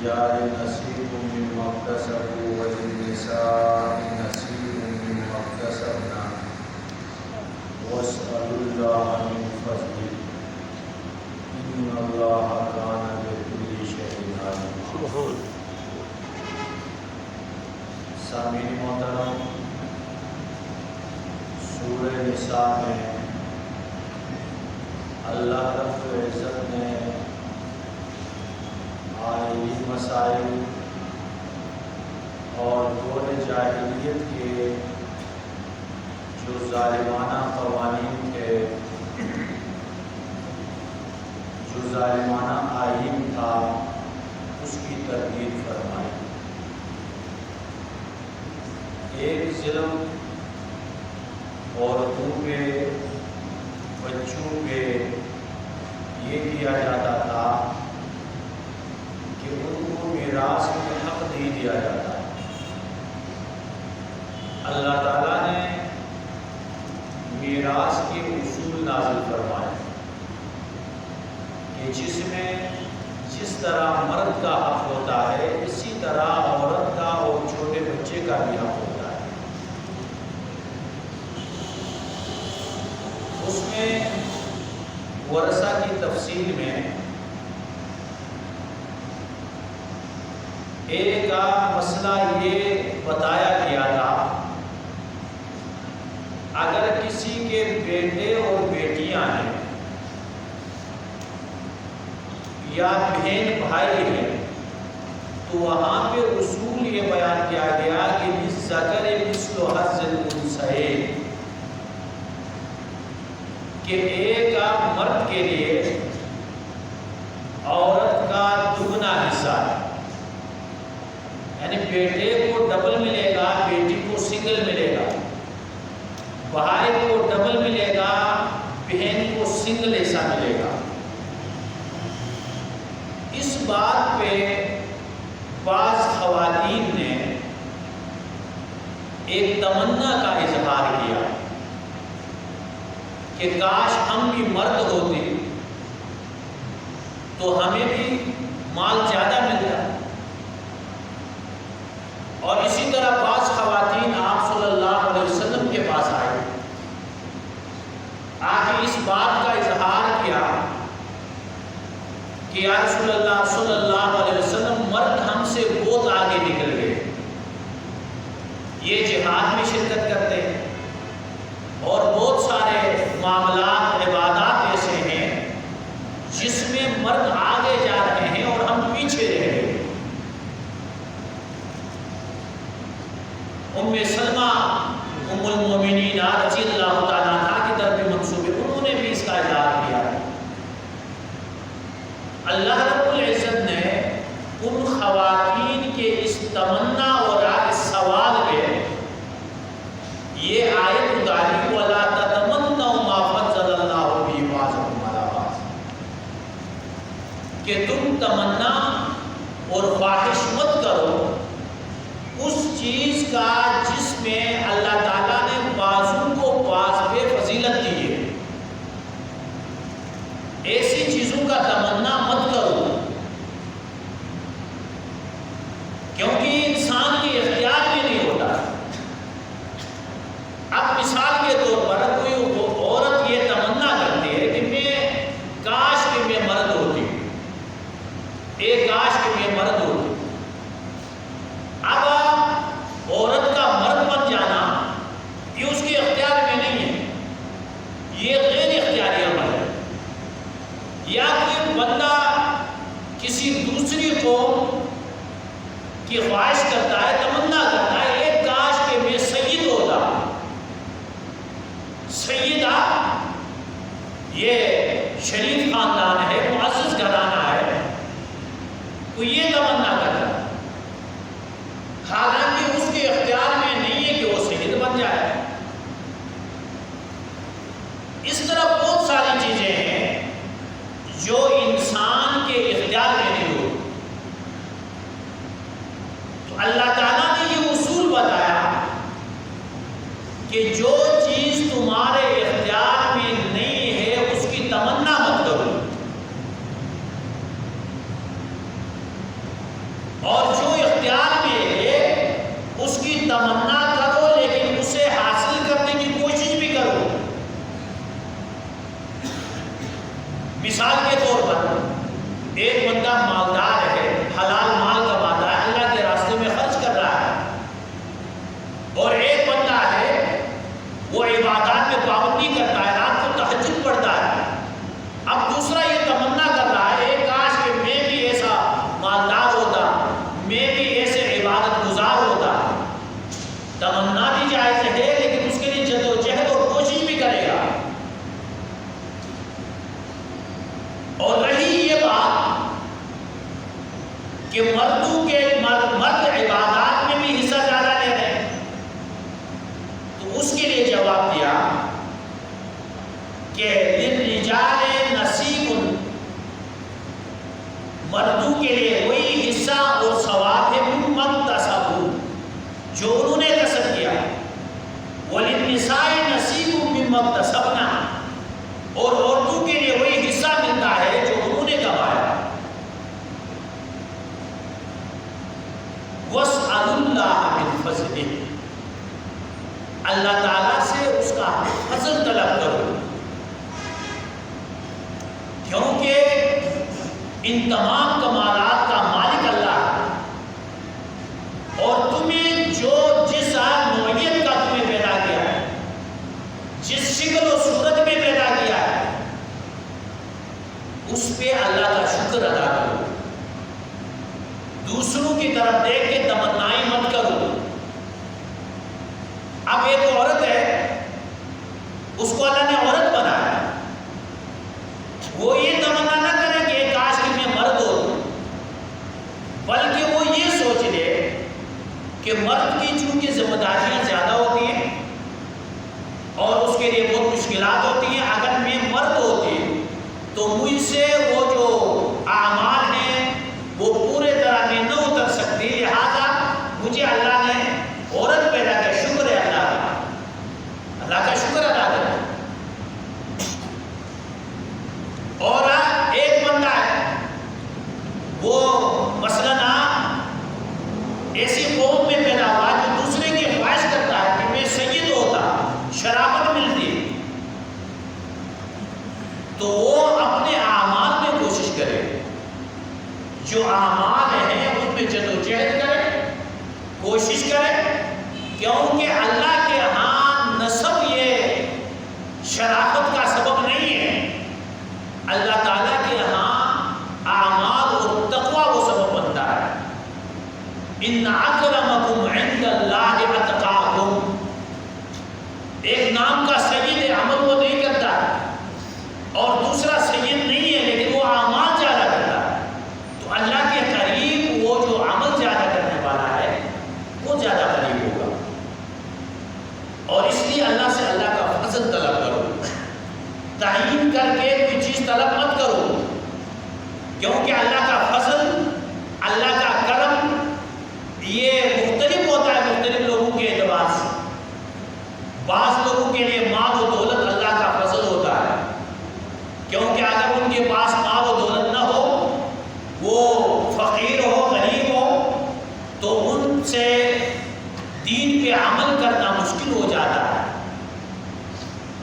للرجال نصيب مما اكتسبوا وللنساء نصيب مما اكتسبن واسألوا الله من فضله إن الله كان بكل شيء عليما. سامعین محترم، سورہ نساء میں اللہ رب العزت نے آئلی مسائل اور دور جاہلیت کے جو ظالمانہ قوانین تھے، جو ظالمانہ آئین تھا، اس کی تردید فرمائی. ایک ظلم عورتوں پہ، بچوں پہ یہ کیا جاتا تھا کہ ان کو میراث میں حق نہیں دیا جاتا. اللہ تعالیٰ نے میراث کے اصول نازل فرمائے کہ جس میں جس طرح مرد کا حق ہوتا ہے، اسی طرح عورت کا اور چھوٹے بچے کا بھی حق ہوتا ہے. اس میں ورثہ کی تفصیل میں ایک مسئلہ یہ بتایا گیا تھا، اگر کسی کے بیٹے اور بیٹیاں ہیں یا بہن بھائی ہیں تو وہاں پہ اصول یہ بیان کیا گیا کہ للذکر مثل حظ الانثیین، کہ ایک مرد کے لیے عورت کا دگنا حصہ ہے. یعنی بیٹے کو ڈبل ملے گا، بیٹی کو سنگل ملے گا، بھائی کو ڈبل ملے گا، بہن کو سنگل حصہ ملے گا. اس بات پہ بعض خواتین نے ایک تمنا کا اظہار کیا کہ کاش ہم بھی مرد ہوتے تو ہمیں بھی مال زیادہ ملتا. اور اسی طرح بعض خواتین آپ صلی اللہ علیہ وسلم کے پاس آئے، آ کے اس بات کا اظہار کیا کہ یا رسول اللہ صلی اللہ علیہ وسلم، مرد ہم سے بہت آگے نکل گئے، یہ جہاد میں شرکت کرتے ہیں اور بہت سارے معاملات، عبادات ایسے ہیں جس میں مرد آگے جا رہے ہیں اور ہم پیچھے رہ گئے. ام سلمہ ام المومنین رضی اللہ تعالیٰ عنہ کی طرف منسوب ہے، انہوں نے بھی اس کا اظہار کیا. اللہ رب العزت نے ان خواتین کے اس تمنا اور اس سوال پہ یہ آیت اتاری وَلَا تَتَمَنَّوْا مَا فَضَّلَ اللَّهُ بِهِ بَعْضَكُمْ عَلَىٰ بَعْضٍ، کہ تم تمنا اور خواہش مت کرو اس چیز کا جس میں اللہ تعالیٰ نے بعضوں کو بعض پہ فضیلت دی ہے. ایسی چیزوں کا تمنا مت کرو کیونکہ انسان کے اختیار میں نہیں ہوتا. اب مثال کے طور پر کوئی عورت یہ تمنا کرتی ہے کہ میں کاش کہ میں مرد ہوتی، کاش کہ میں مرد ہوتی. اب عورت کا مرد بن جانا یہ اس کے اختیار میں نہیں ہے، یہ غیر اختیاری عمل ہے. یا کوئی بندہ کسی دوسری قوم کی خواہش کرتا ہے، تمنا کرتا ہے ایک کاش کہ میں سید ہوتا. سیدہ یہ شریف خاندان ہے، معزز گھرانہ ہے، تو یہ تمنا کرتا ہے، حالانکہ اس کے اختیار میں نہیں ہے کہ وہ سید بن جائے. اس طرح بہت ساری چیزیں ہیں جو انسان کے اختیار میں نہیں ہوتی. تو اللہ تعالیٰ نے یہ اصول بتایا کہ جو چیز تمہارے اختیار میں نہیں ہے اس کی تمنا مت کرو. مثال کے طور پر ایک بندہ مالدار ہے، حلال مال کماتا ہے، اللہ کے راستے میں خرچ کر رہا ہے، اور ایک بندہ ہے وہ عبادات میں پابندی کرتا ہے، رات کو تہجد پڑھتا ہے۔ اب دوسرا یہ تمنا کر رہا ہے کاش کہ میں بھی ایسا مالدار ہوتا، میں بھی ایسے عبادت گزار ہوتا۔ تمنا بھی جائز ہے، لیکن اس کے لیے جدوجہد اور کوشش بھی کرے گا۔ اور رہی یہ بات کہ مرد عبادات میں بھی حصہ زیادہ لے رہے ہیں، تو اس کے لیے جواب دیا کہ للرجال نصیب، مردوں کے لیے وہی حصہ اور ثواب ہے مما اکتسبوا، جو انہوں نے کسب کیا، وللنساء نصیب مما اکتسبنا، اور عورتوں کے لیے وہی حصہ ملتا ہے جو انہوں نے کمایا۔ واسألوا اللہ من فضلہ، اللہ تعالیٰ سے اس کا فضل طلب کرو، کیونکہ ان تمام کمالات کا مالک اللہ ہے، اور تمہیں جس نوعیت کا تمہیں پیدا کیا ہے، جس شکل و صورت میں پیدا کیا ہے، اس پہ اللہ کا شکر ادا کرو۔ دوسروں کی طرف دیکھ کے تمنائیں مت کرو۔ اب ایک عورت ہے، اس کو اللہ نے عورت بنایا، وہ یہ تمنا نہ کرے کہ کاش کہ میں مرد ہوں، بلکہ وہ یہ سوچ لے کہ مرد کی چونکہ ذمہ داریاں زیادہ ہوتی ہیں اور اس کے لیے بہت مشکلات ہوتی ہیں، اگر میں مرد ہوتی تو مجھ سے وہ جو اعمال ہیں وہ پورے طرح میں نہ اتر سکتی، لہذا مجھے اللہ نے عورت پیدا کیا۔ شکر ہے اللہ کا شکر ادا کریں۔ اور ایک بندہ ہے، وہ مثلاً ایسی قوم میں پیدا ہوا جو دوسرے کی خواہش کرتا ہے کہ میں سید ہوتا، شرافت ملتی، تو وہ اپنے اعمال میں کوشش کرے، جو اعمال ہیں ان میں جدوجہد کرے، کوشش کرے، کیونکہ اللہ کے ہاں نسب یہ شرافت کا سبب نہیں ہے، اللہ تعالیٰ کے ہاں اعمال اور تقوی وہ سبب بنتا ہے۔ ان اکرمکم عند اللہ اتقاکم، ایک نام کا سید عمل وہ نہیں کرتا اور دوسرا سید نہیں ہے لیکن وہ اعمال زیادہ کرتا ہے، تو اللہ کے قریب وہ جو عمل زیادہ کرنے والا ہے وہ زیادہ قریب ہوگا۔ اور اس لیے اللہ سے اللہ کا فضل طلب کرو، تعین کر کے کوئی چیز طلب مت کرو، کیونکہ اللہ کا فضل، اللہ کا کرم یہ مختلف ہوتا ہے مختلف لوگوں کے اعتبار سے۔ بعض لوگوں کے لیے مال و دولت اللہ کا فضل ہوتا ہے، کیونکہ اگر ان کے پاس مال و دولت نہ ہو، وہ فقیر ہو، غریب ہو، تو ان سے دین پہ عمل کرنا مشکل ہو جاتا ہے۔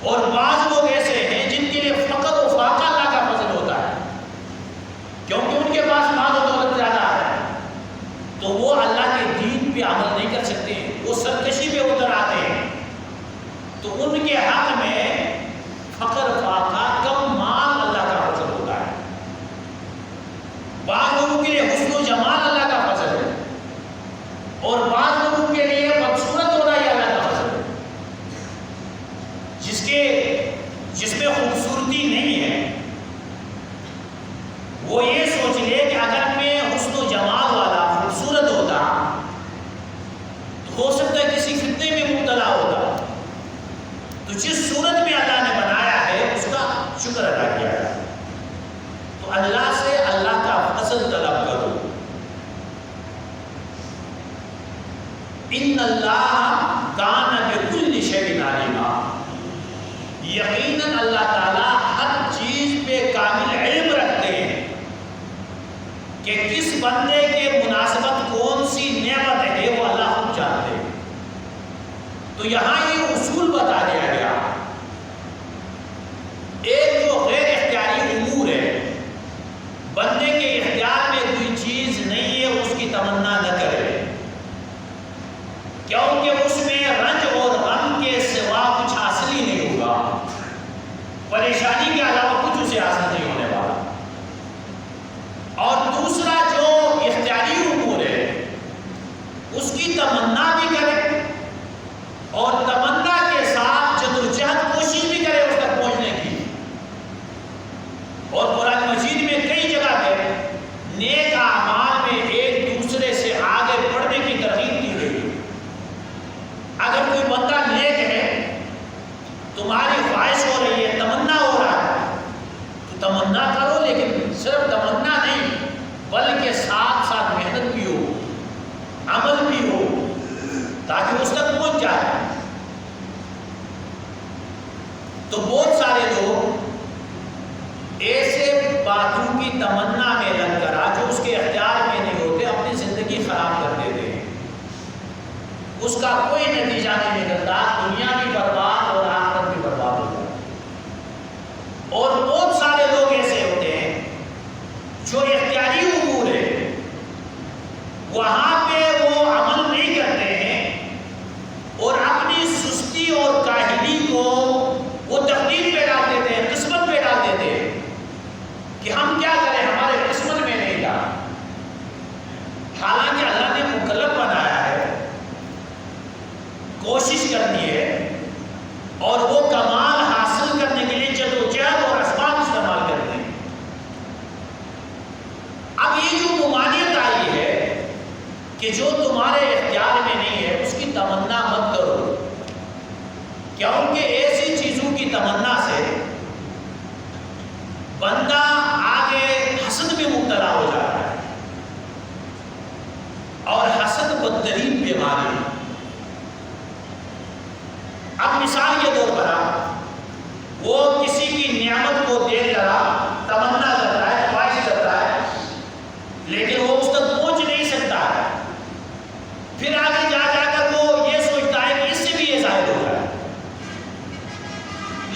اور بعض لوگ ایسے ہیں جن کے لیے فقر و فاقہ اللہ کا فضل ہوتا ہے، کیونکہ ان کے پاس مال و دولت زیادہ ہے، تو وہ اللہ کے دین پہ عمل نہیں کر سکتے، وہ سرکشی پہ اتر آتے ہیں، تو ان کے حق میں فقر فاقہ کم مال اللہ کا فضل ہوتا ہے۔ بعض لوگوں کے لیے حسن و جمال اللہ کا فضل ہے، اور بعض لوگوں کے لیے بدصورت ہونا ہی اللہ کا فضل ہے۔ جس میں خوبصورتی نہیں ہے، وہ یہ سوچ لے کہ اگر میں حسن و جمال والا خوبصورت ہوتا تو ہو سکتا ہے کسی فتنے میں مبتلا ہوتا، تو جس صورت میں اللہ نے بنایا ہے اس کا شکر ادا کیا ہے۔ تو اللہ سے اللہ کا فضل طلب کرو۔ ان اللہ کان بکل شیء علیما، یقیناً اللہ تعالیٰ ہر چیز پہ کامل علم رکھتے ہیں کہ کس بندے کے مناسبت کون سی نعمت ہے وہ اللہ خود جانتے ہیں۔ تو یہاں یہ اصول بتا دیا گیا، ایک جو غیر اختیاری امور ہے تمنا کرو، لیکن صرف تمنا نہیں بلکہ ساتھ ساتھ محنت بھی ہو، عمل بھی ہو، تاکہ اس تک پہنچ جائے۔ تو بہت سارے لوگ ایسے باتوں کی تمنا میں لگ کر جو اس کے اختیار میں نہیں ہوتے اپنی زندگی خراب کر دیتے ہیں، اس کا کوئی نتیجہ نہیں نکلتا، دنیا بھی برباد اور آخرت بھی برباد ہو جاتی ہے۔ اور بہت سارے لوگ ایسے ہوتے ہیں جو اختیاری امور ہے وہاں پہ وہ عمل نہیں کرتے ہیں اور اپنی سستی اور کاہلی کو وہ تقدیر پہ ڈال دیتے ہیں، قسمت پہ ڈال دیتے ہیں کہ ہم کیا کریں، ہمارے قسمت میں نہیں تھا۔ حالانکہ اللہ نے مکلف بنایا ہے، کوشش کرنی ہے اور وہ کمال حاصل کرنے کے لیے جدوجہد اور اسباب استعمال کرتے ہیں۔ اب یہ جو ممانعت آئی ہے کہ جو تمہارے اختیار میں نہیں ہے اس کی تمنا مت کرو، کیونکہ ایسی چیزوں کی تمنا سے بندہ آگے حسد میں مبتلا ہو جاتا ہے، اور حسد بدترین بیماری ہے۔ اب مثال کے طور پر وہ کسی کی نعمت کو دیکھ کر تمنا کرتا ہے، خواہش کرتا ہے، لیکن وہ اس تک پہنچ نہیں سکتا ہے، پھر آگے جا جا کر وہ یہ سوچتا ہے کہ اس سے بھی یہ ظاہر ہو رہا ہے۔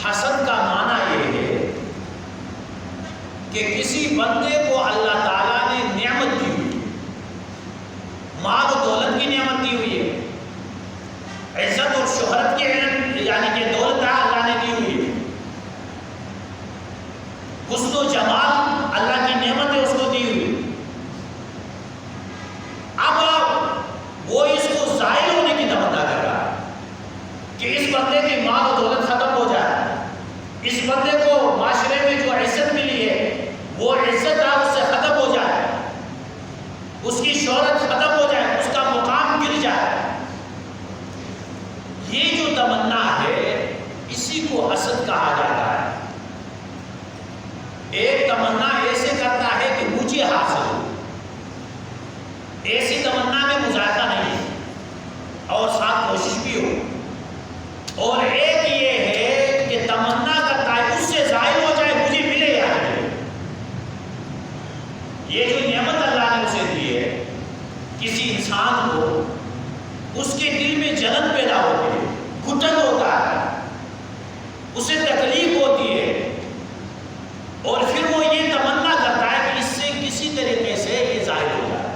حسد کا معنی یہ ہے کہ کسی بندے کو اللہ تعالیٰ نے نعمت دی ہوئی، مال و دولت کی نعمت دی ہوئی ہے، عزت اور شہرت کے یعنی کہ دولت اللہ نے دی ہوئی ہے، حسن و جمال اللہ کی نعمت ہے اس کو دی ہوئی۔ اب وہ اس کو ظاہر ہونے کی تمنا کر رہا ہے کہ اس بندے کی مال و دولت ختم ہو جائے، اس بندے کو معاشرے میں جو عزت ملی ہے وہ عزت اس سے ختم ہو جائے، اس کی شہرت ختم ہو جائے، اس کا مقام گر جائے۔ یہ جو تمنا ہے اسی کو حسد کہا جاتا ہے۔ ایک تمنا ایسے کرتا ہے کہ مجھے حاصل ہو، ایسی تمنا میں مذائقہ نہیں ہے اور ساتھ کوشش بھی ہو، اور ایک یہ ہے کہ تمنا کرتا ہے اس سے ظاہر ہو جائے مجھے ملے یا نہ ملے۔ یہ جو نعمت اللہ نے اسے دی ہے، کسی انسان کو اس کے دل میں جلن پیدا ہوتی ہے، گھٹن ہوتا ہے، اسے تکلیف ہوتی ہے، اور پھر وہ یہ تمنا کرتا ہے کہ اس سے کسی طریقے سے یہ ظاہر ہو جائے،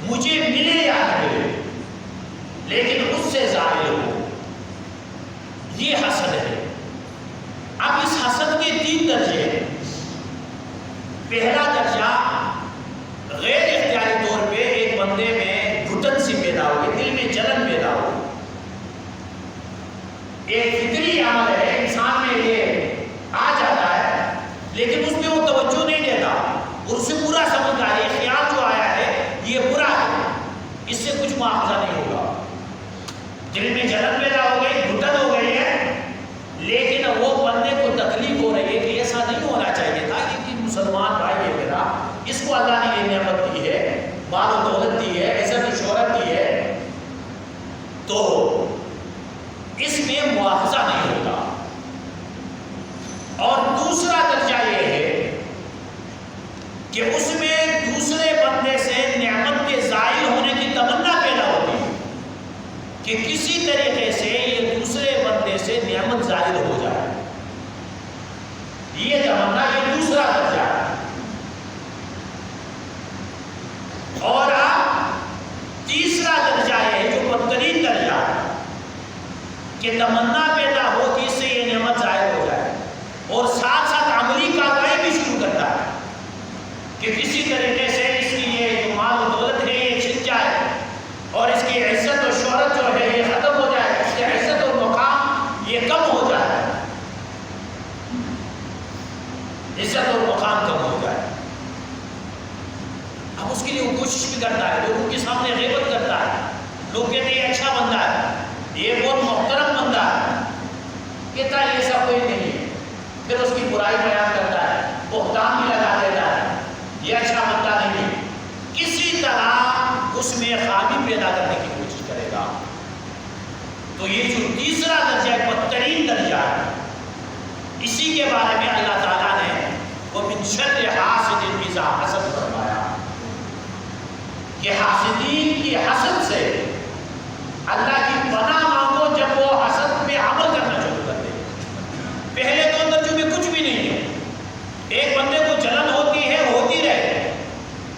مجھے ملے یا نہ ملے لیکن اس سے ظاہر ہو۔ یہ حسد ہے۔ اب اس حسد کے 3 درجے ہیں۔ پہلا درجہ غیر اختیاری طور پہ ایک بندے میں گھٹن سی پیدا ہوگی، دل میں جلن پیدا ہوگی، ایک فطری عمل ہے، انسان میں یہ آ جاتا ہے لیکن اس میں وہ توجہ نہیں دیتا اور اسے برا سمجھتا ہے، یہ خیال جو آیا ہے یہ برا ہے، اس سے کچھ معاوضہ نہیں ہوگا۔ دل میں جلن پیدا ہو گئی، گھٹن ہو گئی ہے، لیکن وہ بندے کو تکلیف ہو رہی ہے کہ ایسا نہیں ہونا چاہیے تھا، کہ مسلمان بھائی ہے میرا، اس کو اللہ نے یہ نعمت دی ہے، مال و دولت دی ہے، عزت و شہرت دی ہے، تو اس میں مواخذہ نہیں ہوتا۔ اور دوسرا درجہ یہ ہے کہ اس میں دوسرے بندے سے نعمت کے زائل ہونے کی تمنا پیدا ہوتی ہے کہ کسی طریقے سے یہ دوسرے بندے سے نعمت ظاہر ہو جائے، یہ تمنا، یہ دوسرا درجہ ہے۔ اور تیسرا درجہ ہے جو بدترین درجہ ہے کہ تمنا پیدا ہو کہ اس سے یہ نعمت ظاہر ہو جائے، اور ساتھ ساتھ عملی کارروائی بھی شروع کرتا ہے کہ کسی طریقے سے اس کی یہ جو مال و دولت ہے یہ چھن جائے، اور اس کی عزت و شہرت جو ہے یہ ختم ہو جائے، اس کی عزت اور مقام یہ کم ہو جائے، عزت اور مقام کم ہو جائے۔ اب اس کے لیے وہ کوشش بھی کرتا ہے، لوگوں کے سامنے غیبت کرتا ہے، لوگ کہتے ہیں یہ اچھا بندہ ہے، یہ بہت محترم بندہ ہے، کہتا ہے ایسا کوئی نہیں ہے، پھر اس کی برائی بیان کرتا ہے، تو یہ جو تیسرا درجہ ہے بدترین درجہ ہے، اسی کے بارے میں اللہ تعالیٰ نے وَمِن شَرِّ حَاسِدٍ إِذَا حَسَدَ فرمایا کہ حاسدین کی حسد سے اللہ کی پناہ مانگو جب وہ حسد پہ عمل کرنا شروع کر دے۔ پہلے تو درجوں میں کچھ بھی نہیں ہے، ایک بندے کو جلن ہوتی ہے، ہوتی رہے،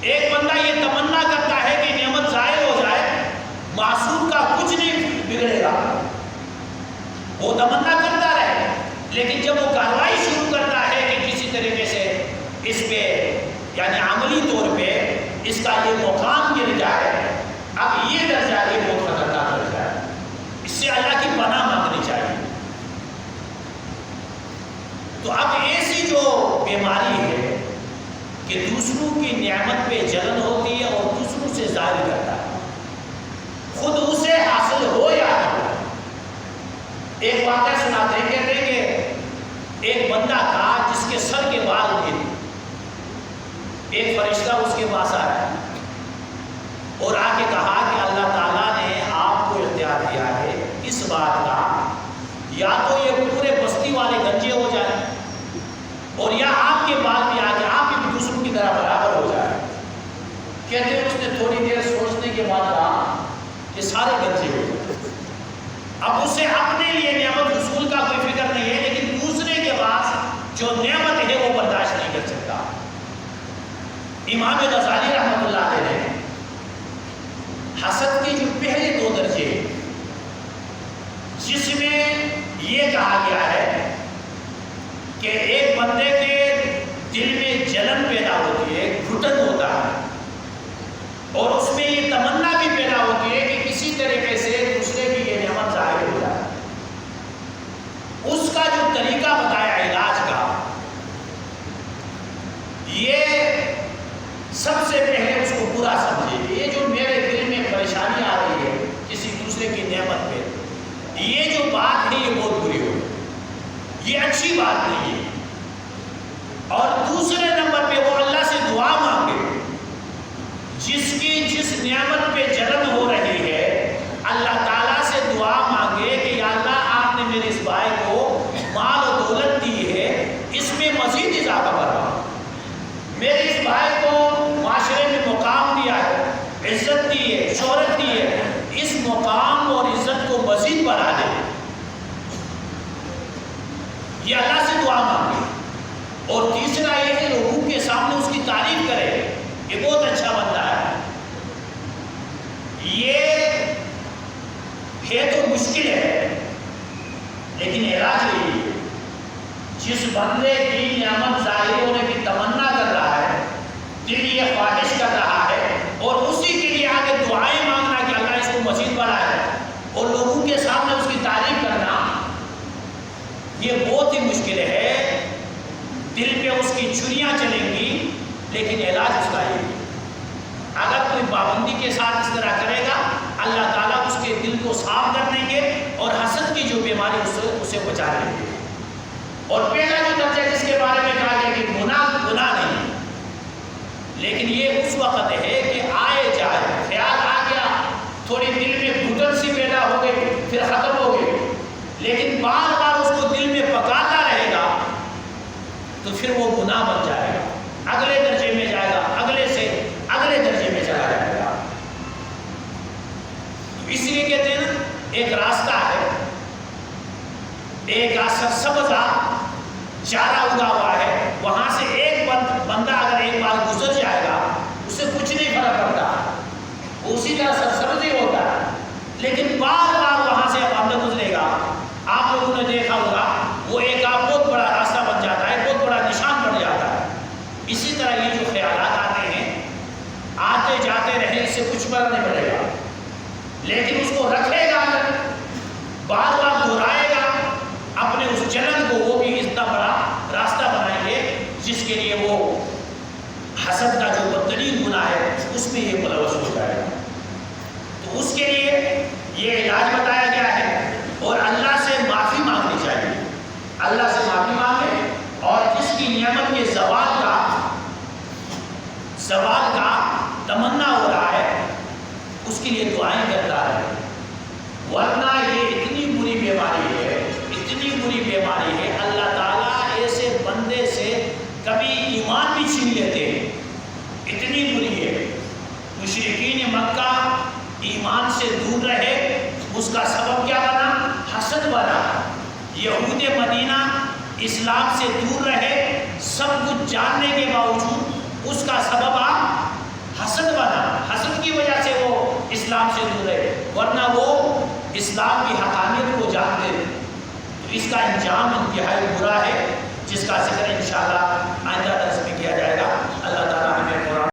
ایک بندہ یہ تمنا کرتا ہے کہ نعمت ظاہر ہو جائے، معصوم کا کچھ نہیں بگڑے گا، وہ تمنا کرتا رہے، لیکن جب وہ کارروائی شروع کرتا ہے کہ کسی طریقے سے اس پہ یعنی عملی طور پہ اس کا یہ مقام گر جائے، اب یہ درجہ یہ بہت خطرناک درجہ ہے، اس سے اللہ کی پناہ مانگنی چاہیے۔ تو اب ایسی جو بیماری ہے کہ دوسروں کی نعمت پہ جلن ہوتی ہے اور دوسروں سے ظاہر کرتا ہے، خود اسے حاصل ہو یا نہ ہو۔ ایک واقعہ سناتے ہیں، کہتے ہیں کہ ایک بندہ تھا جس کے سر کے بال تھے، ایک فرشتہ اس کے پاس آیا اور آ کے کہا کہ اللہ تعالیٰ نے آپ کو اختیار دیا ہے اس بات کا، یا تو یہ پورے بستی والے گنجے ہو جائیں اور یا آپ کے بال بھی آ کے آپ بھی دوسروں کی طرح برابر ہو جائے۔ کہتے ہیں اس نے تھوڑی دیر سوچنے کے بعد کہا کہ سارے گنجے ہو جائیں۔ اب اسے اپنے لیے نعمت حصول کا کوئی فکر نہیں ہے، لیکن دوسرے کے پاس جو نعمت ہے وہ برداشت نہیں کر سکتا۔ امام غزالی رحمۃ اللہ علیہ نے حسد کے جو پہلے دو درجے جس میں یہ کہا گیا ہے کہ ایک بندے کے دل میں جلن پیدا ہوتی ہے، گھٹن ہوتا ہے، اور اس میں یہ تمنا بھی پیدا ہوتی ہے کہ کسی طریقے سے دوسرے کی یہ نعمت ظاہر ہو جائے۔ اس کا جو طریقہ بتایا علاج کا، یہ سب سے پہلے اس کو برا سمجھے کہ یہ جو میرے دل میں پریشانی آ رہی ہے کسی دوسرے کی نعمت پہ، یہ جو بات ہے یہ بہت بری ہو، یہ اچھی بات نہیں ہے۔ اور دوسرے نمبر پہ وہ اللہ سے دعا مانگے، جس کی جس نعمت پہ جلن ہو رہی ہے اللہ تعالیٰ سے دعا مانگے کہ یا اللہ آپ نے میرے اس بھائی کو مال و دولت دی ہے، اس میں مزید اضافہ کروا، میرے اس بھائی کو معاشرے میں مقام دیا ہے، عزت دی ہے، شہرت دی ہے، اس مقام اور عزت کو مزید بڑھا دے۔ یہ اللہ سے دعا مانگے۔ اور تیسرا یہ ہے لوگوں کے سامنے اس کی تعریف کرے، یہ بہت اچھا بندہ ہے۔ یہ تو مشکل ہے، لیکن علاج یہی ہے، جس بندے کی نعمت ظاہر ہونے کی تمنا کر رہا ہے، دل یہ خواہش کر رہا ہے، اور اسی کے لیے آگے دعائیں مانگنا کہ اللہ اس کو مزید بڑھائے، اور لوگوں کے سامنے اس کی تعریف کرنا، یہ بہت ہی مشکل ہے۔ دل پہ اس کی چھریاں چلیں گی، لیکن علاج اس کا یہ ہے، اگر کوئی پابندی کے ساتھ اس طرح کرے گا اللہ تعالیٰ اس کے دل کو صاف کر دیں گے اور حسد کی جو بیماری اسے بچا لیں گے۔ اور پہلا جو درجہ جس کے بارے میں کہا گیا کہ گناہ نہیں، لیکن یہ اس وقت ہے کہ آئے جائے، خیال آ گیا، تھوڑی دل میں گھٹن سی پیدا ہو گئی، پھر ختم ہو گئی، لیکن بار بار اس کو دل میں پکاتا رہے گا تو پھر وہ گناہ بن جائے گا، اگلے درجے میں جائے گا، اگلے سے اگلے درجے میں چلا جائے گا۔ تو اس لیے کہتے ہیں نا، ایک راستہ ہے، ایک سبزہ چارہ اگا ہوا ہے، وہاں سے ایک بندہ اگر ایک بار گزر جائے گا اسے کچھ نہیں فرق پڑتا، وہ اسی طرح سبزی ہوتا ہے، لیکن بار بار وہاں سے بندہ گزرے گا، آپ لوگوں نے دیکھا ہوگا وہ ایک بہت بڑا راستہ بن جاتا ہے، بہت بڑا نشان بن جاتا ہے۔ اسی طرح یہ جو خیالات آتے ہیں، آتے جاتے رہے، اس سے کچھ فرق نہیں پڑے گا، لیکن اس کو رکھے گا، بار بار دہرائے گا، اپنے اس جلن کو وہ بھی اتنا بڑا راستہ بنائیں گے جس کے لیے وہ حسد کا جو بدترین گناہ ہے اس میں یہ ملوث ہو جائے گا۔ تو اس کے لیے یہ علاج بتایا گیا ہے، اور اللہ سے معافی مانگنی چاہیے، اللہ سے معافی مانگے، اور جس کی نعمت کے زوال کا تمنا ہو رہا ہے اس کے لیے دعائیں کرتا ہے، ورنہ یہ اتنی ایمان بھی چھین لیتے ہیں، اتنی بری ہے۔ مشرکین مکہ ایمان سے دور رہے، اس کا سبب کیا بنا؟ حسد بنا۔ یہود مدینہ اسلام سے دور رہے، سب کچھ جاننے کے باوجود اس کا سبب حسد بنا۔ حسد کی وجہ سے وہ اسلام سے دور رہے، ورنہ وہ اسلام کی حقانیت کو جانتے تھے۔ تو اس کا انجام انتہائی برا ہے، جس کا ذکر انشاءاللہ آئندہ درس میں